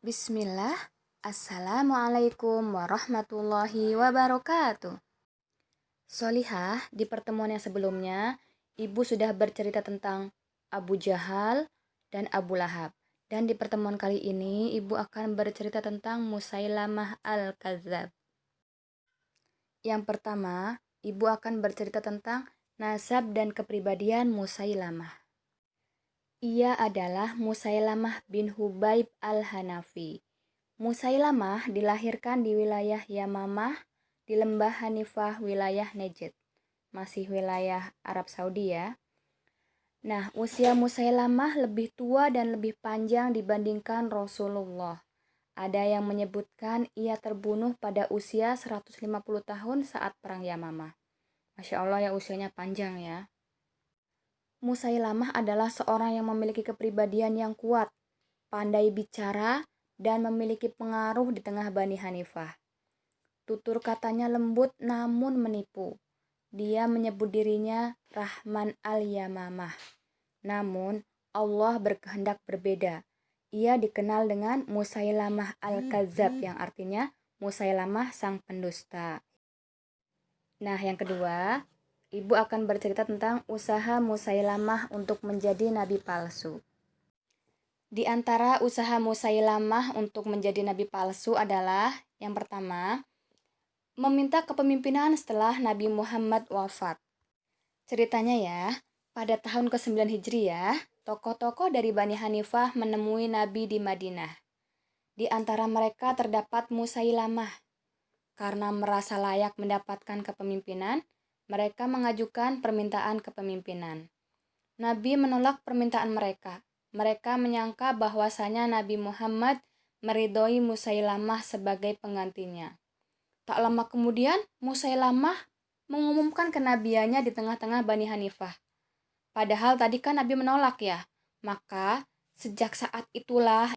Bismillah, Assalamualaikum warahmatullahi wabarakatuh. Solihah, di pertemuan yang sebelumnya, Ibu sudah bercerita tentang Abu Jahal dan Abu Lahab. Dan di pertemuan kali ini, Ibu akan bercerita tentang Musailamah al-Kadzab. Yang pertama, Ibu akan bercerita tentang nasab dan kepribadian Musailamah. Ia adalah Musailamah bin Hubaib al-Hanafi. Musailamah dilahirkan di wilayah Yamamah di lembah Hanifah wilayah Najd, masih wilayah Arab Saudi ya. Nah, usia Musailamah lebih tua dan lebih panjang dibandingkan Rasulullah. Ada yang menyebutkan ia terbunuh pada usia 150 tahun saat perang Yamamah. Masya Allah ya, usianya panjang ya. Musailamah adalah seorang yang memiliki kepribadian yang kuat, pandai bicara, dan memiliki pengaruh di tengah Bani Hanifah. Tutur katanya lembut namun menipu. Dia menyebut dirinya Rahman al-Yamamah. Namun, Allah berkehendak berbeda. Ia dikenal dengan Musailamah al-Kadzab yang artinya Musailamah sang pendusta. Nah, yang kedua, Ibu akan bercerita tentang usaha Musailamah untuk menjadi nabi palsu. Di antara usaha Musailamah untuk menjadi nabi palsu adalah yang pertama, meminta kepemimpinan setelah Nabi Muhammad wafat. Ceritanya ya, pada tahun ke-9 Hijriah, tokoh-tokoh dari Bani Hanifah menemui Nabi di Madinah. Di antara mereka terdapat Musailamah. Karena merasa layak mendapatkan kepemimpinan, mereka mengajukan permintaan kepemimpinan. Nabi menolak permintaan mereka. Mereka menyangka bahwasanya Nabi Muhammad meridhoi Musailamah sebagai penggantinya. Tak lama kemudian, Musailamah mengumumkan kenabiannya di tengah-tengah Bani Hanifah. Padahal tadi kan Nabi menolak ya. Maka sejak saat itulah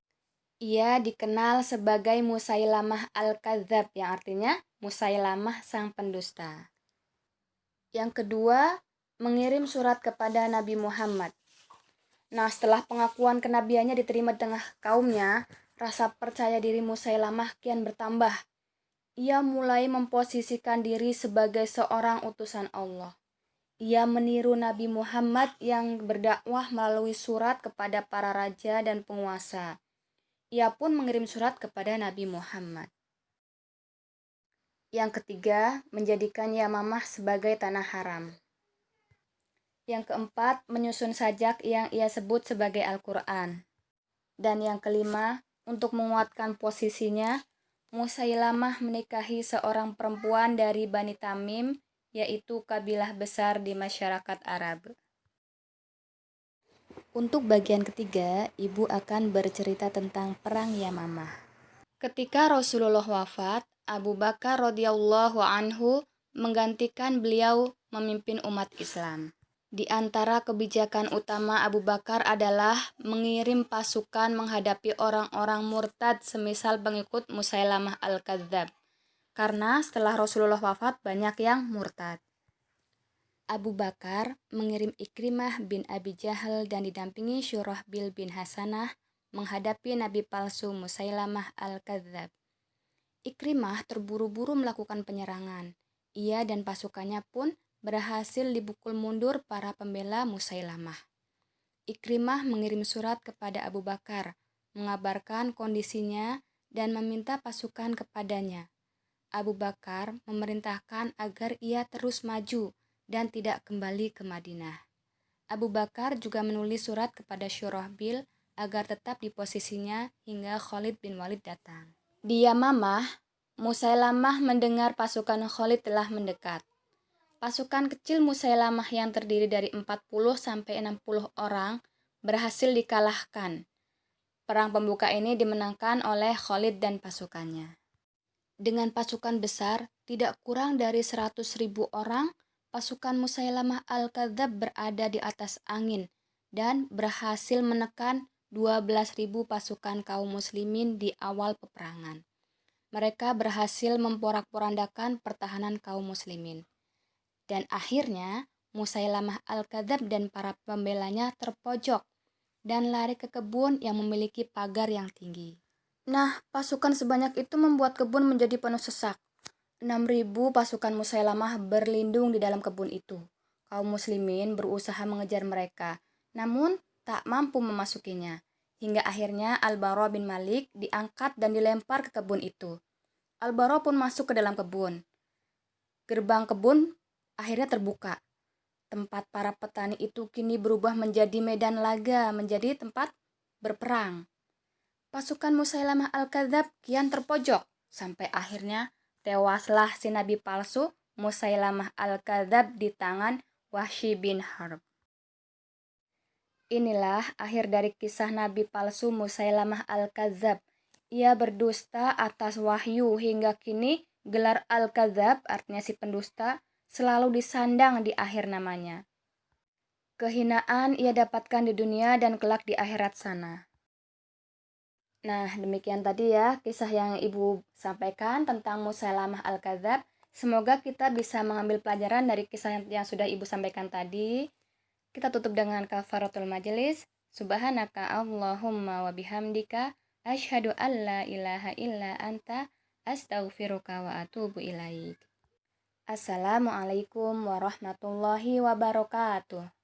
ia dikenal sebagai Musailamah al-Kadzab yang artinya Musailamah sang pendusta. Yang kedua, mengirim surat kepada Nabi Muhammad. Nah, setelah pengakuan kenabiannya diterima di tengah kaumnya, rasa percaya diri Musailamah kian bertambah. Ia mulai memposisikan diri sebagai seorang utusan Allah. Ia meniru Nabi Muhammad yang berdakwah melalui surat kepada para raja dan penguasa. Ia pun mengirim surat kepada Nabi Muhammad. Yang ketiga, menjadikan Yamamah sebagai tanah haram. Yang keempat, menyusun sajak yang ia sebut sebagai Al-Quran. Dan yang kelima, untuk menguatkan posisinya, Musailamah menikahi seorang perempuan dari Bani Tamim, yaitu kabilah besar di masyarakat Arab. Untuk bagian ketiga, Ibu akan bercerita tentang Perang Yamamah. Ketika Rasulullah wafat, Abu Bakar radhiyallahu anhu menggantikan beliau memimpin umat Islam. Di antara kebijakan utama Abu Bakar adalah mengirim pasukan menghadapi orang-orang murtad semisal pengikut Musailamah al-Kadzab. Karena setelah Rasulullah wafat banyak yang murtad. Abu Bakar mengirim Ikrimah bin Abi Jahal dan didampingi Syurahbil bin Hasanah menghadapi nabi palsu Musailamah al-Kadzab. Ikrimah terburu-buru melakukan penyerangan. Ia dan pasukannya pun berhasil dibukul mundur para pembela Musailamah. Ikrimah mengirim surat kepada Abu Bakar, mengabarkan kondisinya dan meminta pasukan kepadanya. Abu Bakar memerintahkan agar ia terus maju dan tidak kembali ke Madinah. Abu Bakar juga menulis surat kepada Syurahbil agar tetap di posisinya hingga Khalid bin Walid datang. Di Yamamah, Musailamah mendengar pasukan Khalid telah mendekat. Pasukan kecil Musailamah yang terdiri dari 40-60 orang berhasil dikalahkan. Perang pembuka ini dimenangkan oleh Khalid dan pasukannya. Dengan pasukan besar, tidak kurang dari 100.000 orang, pasukan Musailamah al-Kadzab berada di atas angin dan berhasil menekan 12.000 pasukan kaum muslimin di awal peperangan. Mereka berhasil memporak-porandakan pertahanan kaum muslimin. Dan akhirnya Musailamah al-Kadzab dan para pembelanya terpojok dan lari ke kebun yang memiliki pagar yang tinggi. Nah, pasukan sebanyak itu membuat kebun menjadi penuh sesak. 6.000 pasukan Musailamah berlindung di dalam kebun itu. Kaum muslimin berusaha mengejar mereka, namun tak mampu memasukinya. Hingga akhirnya Al-Bara bin Malik diangkat dan dilempar ke kebun itu. Al-Bara pun masuk ke dalam kebun. Gerbang kebun akhirnya terbuka. Tempat para petani itu kini berubah menjadi medan laga, menjadi tempat berperang. Pasukan Musailamah Al-Kadzab kian terpojok, sampai akhirnya tewaslah si nabi palsu Musailamah Al-Kadzab di tangan Wahsy bin Harb. Inilah akhir dari kisah nabi palsu Musailamah Al-Kadzab. Ia berdusta atas wahyu hingga kini gelar Al-Kadzab, artinya si pendusta, selalu disandang di akhir namanya. Kehinaan ia dapatkan di dunia dan kelak di akhirat sana. Nah, demikian tadi ya kisah yang Ibu sampaikan tentang Musailamah Al-Kadzab. Semoga kita bisa mengambil pelajaran dari kisah yang sudah Ibu sampaikan tadi. Kita tutup dengan kafaratul majelis. Subhanaka Allahumma wa bihamdika asyhadu an la ilaha illa anta astaghfiruka wa atubu ilaik. Assalamualaikum warahmatullahi wabarakatuh.